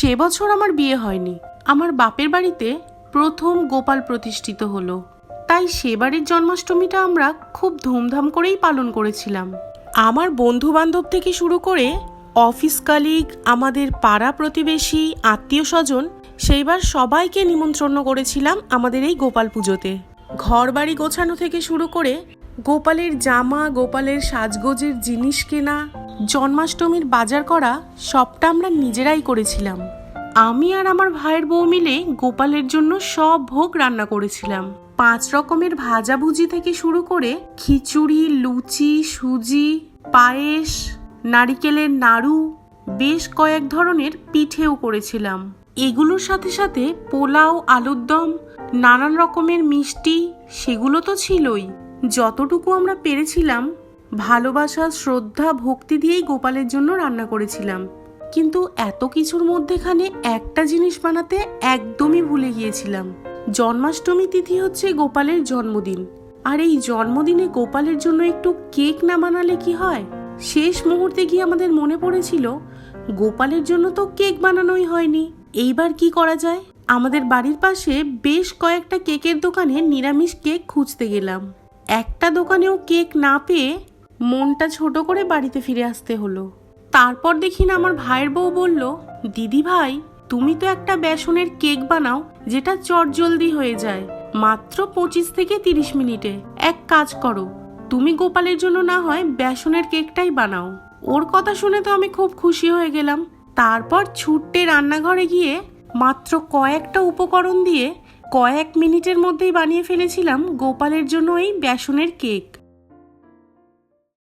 সে বছর আমার বিয়ে হয়নি। আমার বাপের বাড়িতে প্রথম গোপাল প্রতিষ্ঠিত হলো, তাই সে বাড়ির জন্মাষ্টমীটা আমরা খুব ধুমধাম করেই পালন করেছিলাম। আমার বন্ধু বান্ধব থেকে শুরু করে অফিস কালিগ, আমাদের পাড়া প্রতিবেশী, আত্মীয় স্বজন, সেইবার সবাইকে নিমন্ত্রণ করেছিলাম আমাদের এই গোপাল পুজোতে। ঘর বাড়ি গোছানো থেকে শুরু করে গোপালের জামা, গোপালের সাজগোজের জিনিস কেনা, জন্মাষ্টমীর বাজার করা সবটা আমরা নিজেরাই করেছিলাম। আমি আর আমার ভাইয়ের বউ মিলে গোপালের জন্য সব ভোগ রান্না করেছিলাম। 5 রকমের ভাজাভুজি থেকে শুরু করে খিচুড়ি, লুচি, সুজি, পায়েস, নারিকেলের নাড়ু, বেশ কয়েক ধরনের পিঠেও করেছিলাম। এগুলোর সাথে সাথে পোলাও, আলুর দম, নানান রকমের মিষ্টি, সেগুলো তো ছিলই। যতটুকু আমরা পেরেছিলাম ভালোবাসা, শ্রদ্ধা, ভক্তি দিয়েই গোপালের জন্য রান্না করেছিলাম। কিন্তু এত কিছুর মধ্যেখানে একটা জিনিস বানাতে একদমই ভুলে গিয়েছিলাম। জন্মাষ্টমী তিথি হচ্ছে গোপালের জন্মদিন, আর এই জন্মদিনে গোপালের জন্য একটু কেক না বানালে কি হয়? শেষ মুহূর্তে গিয়ে আমাদের মনে পড়েছিল গোপালের জন্য তো কেক বানানোই হয়নি। এইবার কি করা যায়? আমাদের বাড়ির পাশে বেশ কয়েকটা কেকের দোকানে নিরামিষ কেক খুঁজতে গেলাম। একটা দোকানেও কেক না পেয়ে মনটা ছোট করে বাড়িতে ফিরে আসতে হলো। তারপর দেখি না আমার ভাইয়ের বউ বলল, দিদি ভাই, তুমি তো একটা বেসনের কেক বানাও যেটা চটজলদি হয়ে যায়, মাত্র 25 থেকে 30 মিনিটে। এক কাজ করো, তুমি গোপালের জন্য না হয় বেসনের কেকটাই বানাও। ওর কথা শুনে তো আমি খুব খুশি হয়ে গেলাম। তারপর ছুট্টে রান্নাঘরে গিয়ে মাত্র কয়েকটা উপকরণ দিয়ে কয়েক মিনিটের মধ্যেই বানিয়ে ফেলেছিলাম গোপালের জন্য এই বেসনের কেক।